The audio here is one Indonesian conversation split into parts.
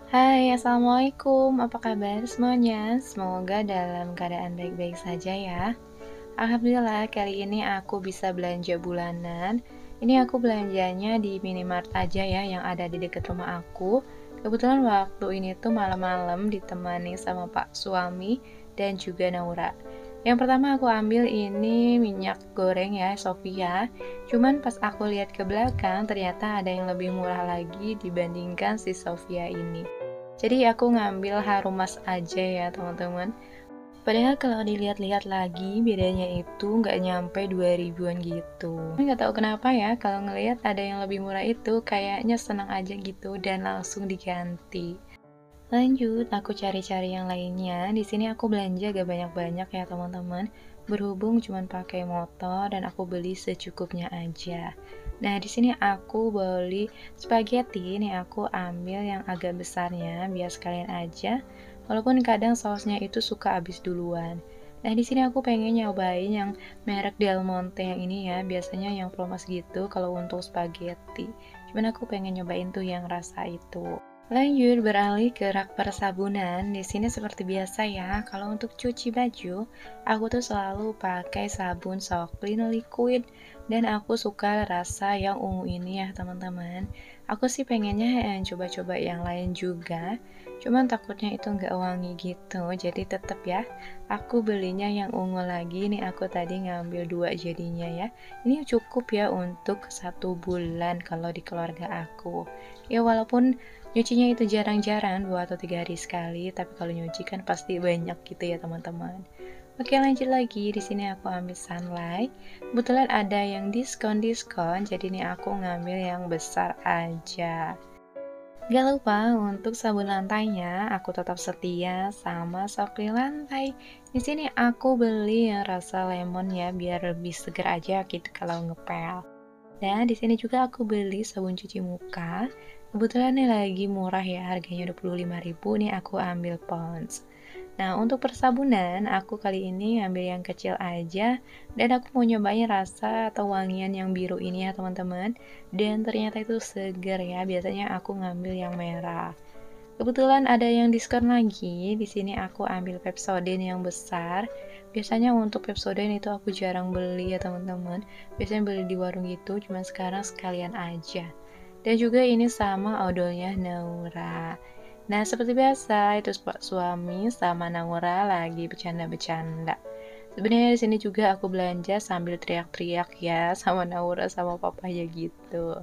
Hai, Assalamualaikum. Apa kabar semuanya? Semoga dalam keadaan baik-baik saja ya. Alhamdulillah, kali ini aku bisa belanja bulanan. Ini aku belanjanya di minimart aja ya, yang ada di dekat rumah aku. Kebetulan waktu ini tuh malam-malam ditemani sama Pak suami dan juga Naura. Yang pertama aku ambil ini minyak goreng ya, Sofia. Cuman pas aku lihat ke belakang, ternyata ada yang lebih murah lagi dibandingkan si Sofia ini. Jadi aku ngambil Harumas aja ya teman-teman. Padahal kalau dilihat-lihat lagi bedanya itu nggak nyampe 2000-an gitu. Nggak tahu kenapa ya kalau ngelihat ada yang lebih murah itu kayaknya senang aja gitu dan langsung diganti. Lanjut, aku cari-cari yang lainnya. Di sini aku belanja gak banyak-banyak ya teman-teman. Berhubung cuma pakai motor dan aku beli secukupnya aja. Nah, di sini aku beli spaghetti. Ini aku ambil yang agak besarnya biar sekalian aja. Walaupun kadang sausnya itu suka habis duluan. Nah, di sini aku pengen nyobain yang merek Del Monte yang ini ya. Biasanya yang promo gitu kalau untuk spaghetti. Cuman aku pengen nyobain tuh yang rasa itu. Lanjut beralih ke rak persabunan. Di sini seperti biasa ya, kalau untuk cuci baju, aku tuh selalu pakai sabun soft clean liquid dan aku suka rasa yang ungu ini ya, teman-teman. Aku sih pengennya coba-coba yang lain juga, cuman takutnya itu nggak wangi gitu. Jadi tetap ya, aku belinya yang ungu lagi. Nih aku tadi ngambil dua jadinya ya. Ini cukup ya untuk 1 bulan kalau di keluarga aku. Ya walaupun nyucinya itu jarang-jarang 2 atau 3 hari sekali, tapi kalau nyuci kan pasti banyak gitu ya teman-teman. Oke lanjut lagi, di sini aku ambil Sunlight. Kebetulan ada yang diskon-diskon, jadi ini aku ngambil yang besar aja. Gak lupa untuk sabun lantainya, aku tetap setia sama sapu lantai. Di sini aku beli yang rasa lemon ya, biar lebih seger aja gitu kalau ngepel. Dan di sini juga aku beli sabun cuci muka. Kebetulan nih lagi murah ya, harganya 25.000 nih aku ambil Pond's. Nah, untuk persabunan, aku kali ini ambil yang kecil aja dan aku mau nyobain rasa atau wangian yang biru ini ya, teman-teman. Dan ternyata itu seger ya. Biasanya aku ngambil yang merah. Kebetulan ada yang diskon lagi. Di sini aku ambil Pepsodent yang besar. Biasanya untuk Pepsodent itu aku jarang beli ya, teman-teman. Biasanya beli di warung gitu, cuma sekarang sekalian aja. Dan juga ini sama odolnya Naura. Nah, seperti biasa, itu Pak suami sama Naura lagi bercanda-bercanda. Sebenarnya di sini juga aku belanja sambil teriak-teriak ya sama Naura sama papanya gitu.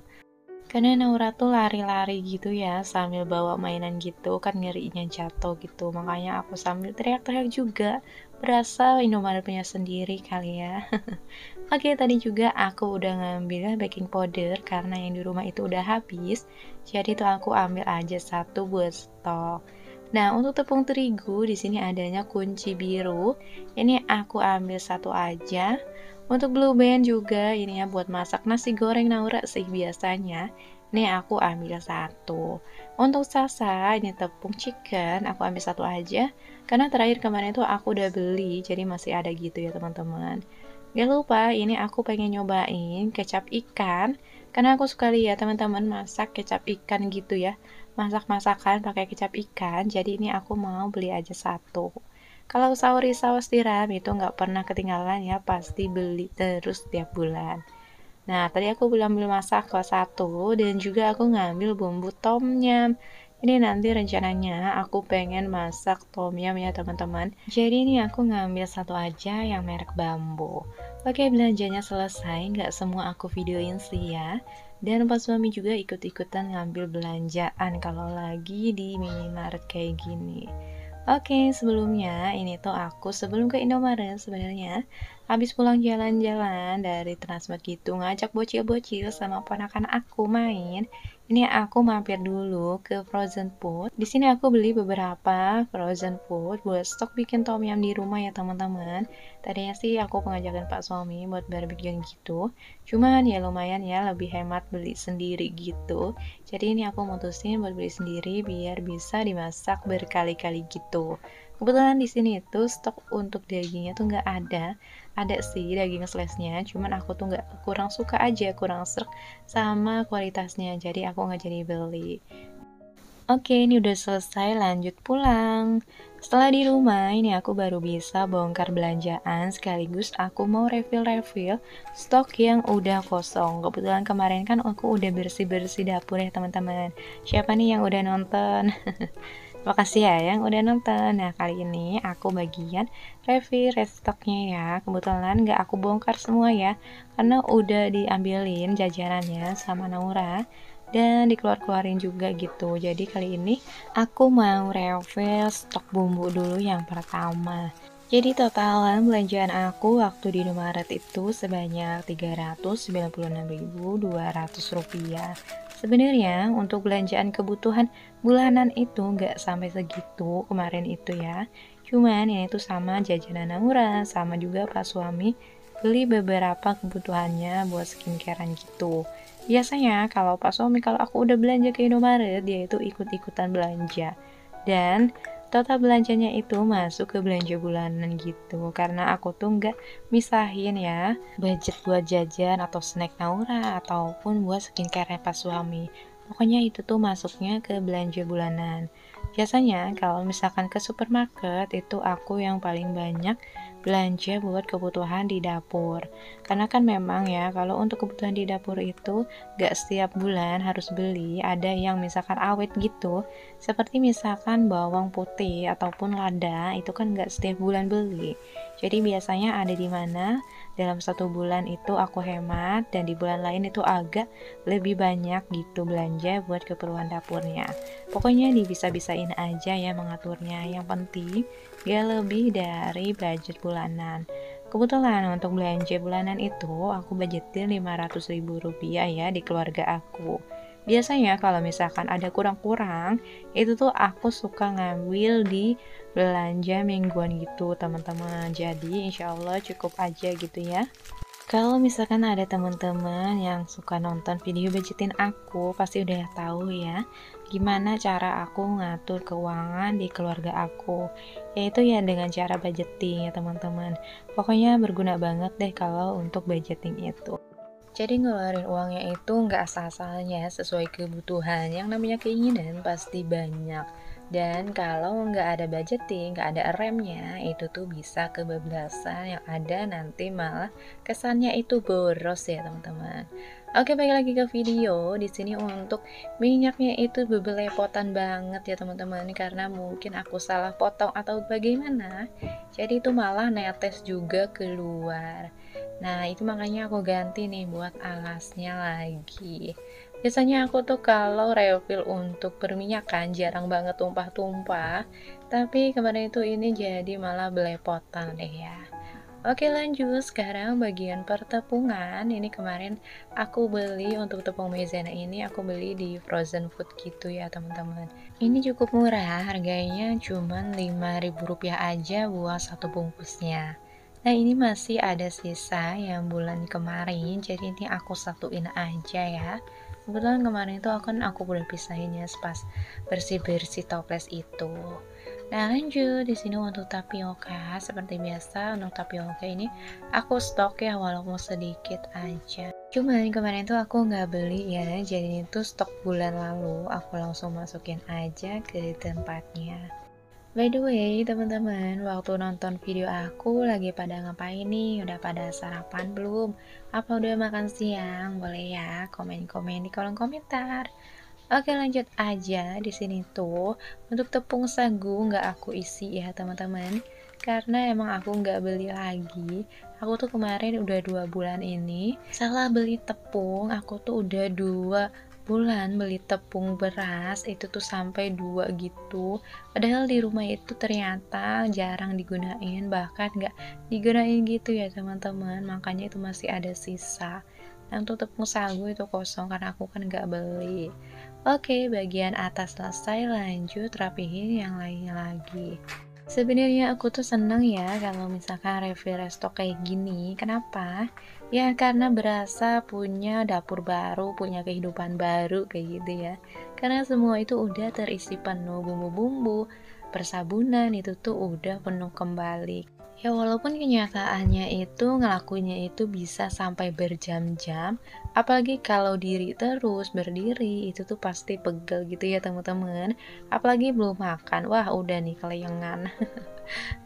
Karena Naura tuh lari-lari gitu ya sambil bawa mainan gitu kan ngerinya jatuh gitu. Makanya aku sambil teriak-teriak juga. Berasa Indomaret punya sendiri kali ya. Oke, tadi juga aku udah ngambil baking powder karena yang di rumah itu udah habis. Jadi tuh aku ambil aja satu buat stok. Nah, untuk tepung terigu di sini adanya kunci biru. Ini aku ambil satu aja. Untuk blue band juga ini ya buat masak nasi goreng Naura sih biasanya. Ini aku ambil satu. Untuk salsa ini tepung chicken aku ambil satu aja. Karena terakhir kemarin itu aku udah beli, jadi masih ada gitu ya teman-teman. Gak lupa, ini aku pengen nyobain kecap ikan. Karena aku suka lihat teman-teman masak kecap ikan gitu ya. Masak-masakan pakai kecap ikan, jadi ini aku mau beli aja satu. Kalau sauri saus tiram itu nggak pernah ketinggalan ya, pasti beli terus tiap bulan. Nah, tadi aku belum ambil masak kelas 1 dan juga aku ngambil bumbu tom yum. Ini nanti rencananya aku pengen masak tom yum ya teman-teman. Jadi ini aku ngambil satu aja yang merek bambu. Oke, belanjanya selesai, nggak semua aku videoin sih ya. Dan pas suami juga ikut-ikutan ngambil belanjaan kalau lagi di minimarket kayak gini. Oke, sebelumnya ini tuh aku sebelum ke Indomaret sebenarnya habis pulang jalan-jalan dari Transmart gitu ngajak bocil-bocil sama ponakan aku main. Ini aku mampir dulu ke frozen food. Di sini aku beli beberapa frozen food buat stok bikin tom yum di rumah ya teman-teman. Tadinya sih aku pengajakan Pak suami buat barbecue gitu. Cuman ya lumayan ya lebih hemat beli sendiri gitu. Jadi ini aku mutusin buat beli sendiri biar bisa dimasak berkali-kali gitu. Kebetulan di sini itu stok untuk dagingnya tuh nggak ada. Ada sih daging slashnya, cuman aku tuh nggak kurang suka aja, kurang serk sama kualitasnya. Jadi aku nggak jadi beli. Oke, ini udah selesai, lanjut pulang. Setelah di rumah, ini aku baru bisa bongkar belanjaan sekaligus aku mau refill-refill stok yang udah kosong. Kebetulan kemarin kan aku udah bersih-bersih dapur ya teman-teman. Siapa nih yang udah nonton? Makasih ya yang udah nonton. Nah, kali ini aku bagian refill restoknya ya. Kebetulan nggak aku bongkar semua ya, karena udah diambilin jajanannya sama Naura dan dikeluar-keluarin juga gitu. Jadi kali ini aku mau refill stok bumbu dulu yang pertama. Jadi totalan belanjaan aku waktu di Indomaret itu sebanyak Rp396.200. Sebenarnya untuk belanjaan kebutuhan bulanan itu nggak sampai segitu kemarin itu ya. Cuman ini tuh sama jajanan Naura, sama juga pas suami beli beberapa kebutuhannya buat skincarean gitu. Biasanya kalau pas suami kalau aku udah belanja ke Indomaret, dia itu ikut-ikutan belanja. Dan total belanjanya itu masuk ke belanja bulanan gitu. Karena aku tuh nggak misahin ya budget buat jajan atau snack Naura ataupun buat skincare pas suami. Pokoknya itu tuh masuknya ke belanja bulanan. Biasanya kalau misalkan ke supermarket itu aku yang paling banyak belanja buat kebutuhan di dapur. Karena kan memang ya kalau untuk kebutuhan di dapur itu gak setiap bulan harus beli, ada yang misalkan awet gitu, seperti misalkan bawang putih ataupun lada, itu kan gak setiap bulan beli. Jadi biasanya ada di mana dalam satu bulan itu aku hemat dan di bulan lain itu agak lebih banyak gitu belanja buat keperluan dapurnya. Pokoknya dibisa-bisain aja ya mengaturnya. Yang penting gak lebih dari budget bulanan. Kebetulan untuk belanja bulanan itu aku budgetin Rp500.000 ya di keluarga aku. Biasanya kalau misalkan ada kurang-kurang, itu tuh aku suka ngambil di belanja mingguan gitu teman-teman. Jadi insya Allah cukup aja gitu ya. Kalau misalkan ada teman-teman yang suka nonton video budgetin aku, pasti udah tahu ya gimana cara aku ngatur keuangan di keluarga aku. Yaitu ya dengan cara budgeting ya teman-teman. Pokoknya berguna banget deh kalau untuk budgeting itu. Jadi ngeluarin uangnya itu nggak asal-asalnya sesuai kebutuhan. Yang namanya keinginan pasti banyak. Dan kalau nggak ada budgeting, nggak ada remnya, itu tuh bisa kebablasan yang ada nanti malah kesannya itu boros ya teman-teman. Oke, balik lagi ke video. Di sini untuk minyaknya itu bebelepotan banget ya teman-teman karena mungkin aku salah potong atau bagaimana. Jadi itu malah netes juga keluar. Nah, itu makanya aku ganti nih buat alasnya lagi. Biasanya aku tuh kalau refill untuk perminyakan jarang banget tumpah-tumpah, tapi kemarin itu ini jadi malah belepotan deh ya. Oke, lanjut sekarang bagian pertepungan. Ini kemarin aku beli untuk tepung maizena ini aku beli di frozen food gitu ya teman-teman. Ini cukup murah, harganya cuman Rp5.000 aja buat satu bungkusnya. Nah, ini masih ada sisa yang bulan kemarin, jadi ini aku satuin aja ya. Kebetulan kemarin itu aku udah pisahinnya pas bersih-bersih toples itu. Nah, lanjut di sini untuk tapioka. Seperti biasa untuk tapioka ini aku stok ya walaupun sedikit aja. Cuman kemarin tuh aku nggak beli ya, jadi itu stok bulan lalu aku langsung masukin aja ke tempatnya. By the way, teman-teman, waktu nonton video aku lagi pada ngapain nih? Udah pada sarapan belum? Apa udah makan siang? Boleh ya komen-komen di kolom komentar. Oke, lanjut aja. Di sini tuh untuk tepung sagu nggak aku isi ya teman-teman, karena emang aku nggak beli lagi. Aku tuh kemarin udah 2 bulan ini salah beli tepung. Aku tuh udah 2 bulan beli tepung beras itu tuh sampai 2 gitu. Padahal di rumah itu ternyata jarang digunain, bahkan nggak digunain gitu ya teman-teman. Makanya itu masih ada sisa. Nah, untuk tepung sagu itu kosong karena aku kan nggak beli. Oke, bagian atas selesai, lanjut rapihin yang lainnya lagi. Sebenarnya aku tuh seneng ya kalau misalkan refill restock kayak gini. Kenapa? Ya karena berasa punya dapur baru, punya kehidupan baru kayak gitu ya. Karena semua itu udah terisi penuh bumbu-bumbu, persabunan itu tuh udah penuh kembali. Ya walaupun kenyataannya itu ngelakuinnya itu bisa sampai berjam-jam, apalagi kalau diri terus, berdiri, itu tuh pasti pegel gitu ya teman-teman. Apalagi belum makan, wah udah nih kelayangan.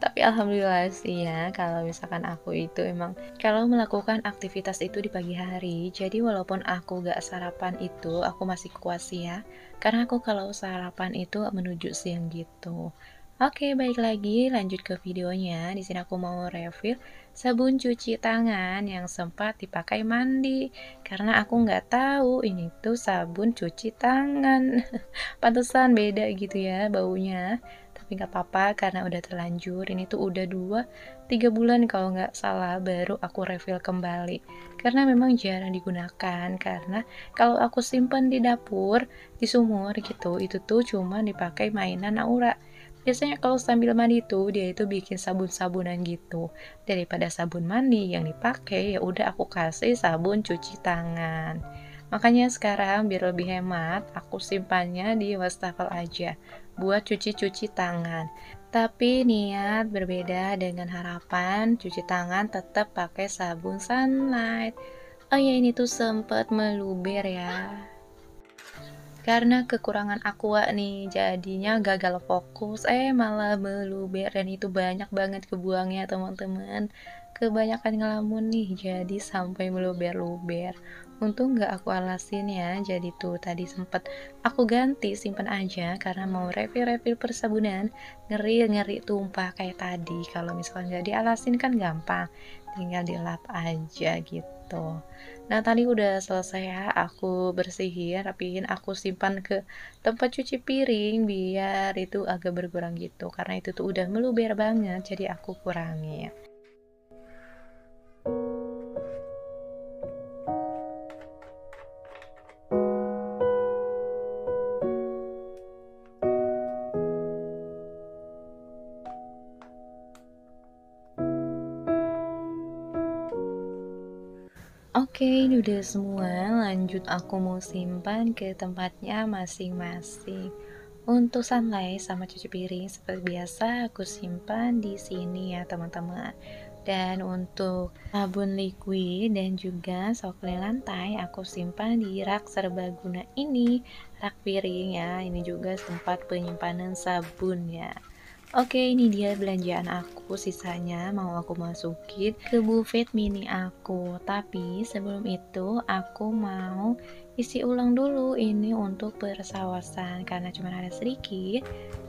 Tapi alhamdulillah sih ya, kalau misalkan aku itu emang kalau melakukan aktivitas itu di pagi hari, jadi walaupun aku gak sarapan itu, aku masih kuat sih ya. Karena aku kalau sarapan itu menuju siang gitu. Oke, baik lagi lanjut ke videonya. Di sini aku mau review sabun cuci tangan yang sempat dipakai mandi. Karena aku nggak tahu ini tuh sabun cuci tangan. Pantesan beda gitu ya baunya. Tapi nggak apa-apa karena udah terlanjur. Ini tuh udah 2-3 bulan kalau nggak salah baru aku refill kembali. Karena memang jarang digunakan. Karena kalau aku simpan di dapur, di sumur gitu, itu tuh cuma dipakai mainan Aura. Biasanya kalau sambil mandi tuh dia itu bikin sabun-sabunan gitu. Daripada sabun mandi yang dipakai, ya udah aku kasih sabun cuci tangan. Makanya sekarang biar lebih hemat, aku simpannya di wastafel aja buat cuci-cuci tangan. Tapi niat berbeda dengan harapan cuci tangan tetap pakai sabun Sunlight. Oh ya ini tuh sempet meluber ya. Karena kekurangan aqua nih, jadinya gagal fokus, malah meluber dan itu banyak banget kebuangnya teman-teman. Kebanyakan ngelamun nih, jadi sampai meluber-luber. Untung nggak aku alasin ya, jadi tuh tadi sempet aku ganti, simpen aja karena mau refill-refill persabunan, ngeri-ngeri tumpah kayak tadi. Kalau misalkan nggak dialasin kan gampang, tinggal dilap aja gitu. Nah, tadi udah selesai ya, aku bersihin, rapihin, aku simpan ke tempat cuci piring biar itu agak berkurang gitu. Karena itu tuh udah meluber banget, jadi aku kurangin. Oke, ini udah semua. Lanjut aku mau simpan ke tempatnya masing-masing. Untuk sunlight sama cuci piring seperti biasa aku simpan di sini ya teman-teman. Dan untuk sabun liquid dan juga sokle lantai aku simpan di rak serbaguna ini, rak piring ya. Ini juga tempat penyimpanan sabun ya. Oke, ini dia belanjaan aku. Sisanya mau aku masukin ke buffet mini aku. Tapi sebelum itu aku mau isi ulang dulu ini untuk persawasan karena cuma ada sedikit.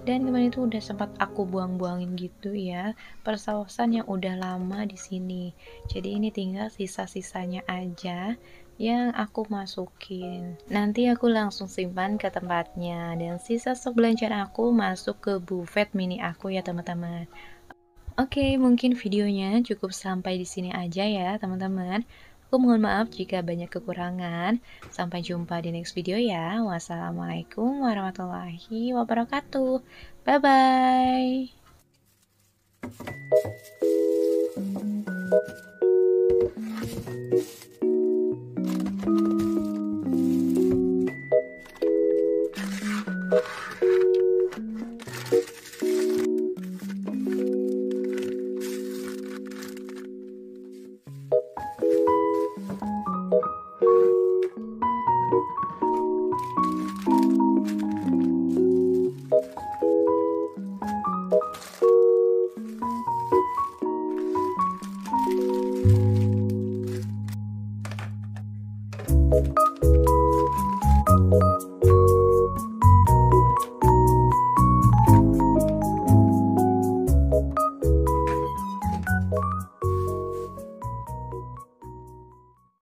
Dan kemarin itu udah sempat aku buang-buangin gitu ya. Persawasan yang udah lama di sini. Jadi ini tinggal sisa-sisanya aja yang aku masukin. Nanti aku langsung simpan ke tempatnya dan sisa stok belanjaan aku masuk ke buffet mini aku ya teman-teman. Oke, mungkin videonya cukup sampai di sini aja ya teman-teman. Aku mohon maaf jika banyak kekurangan. Sampai jumpa di next video ya. Wassalamualaikum warahmatullahi wabarakatuh. Bye bye.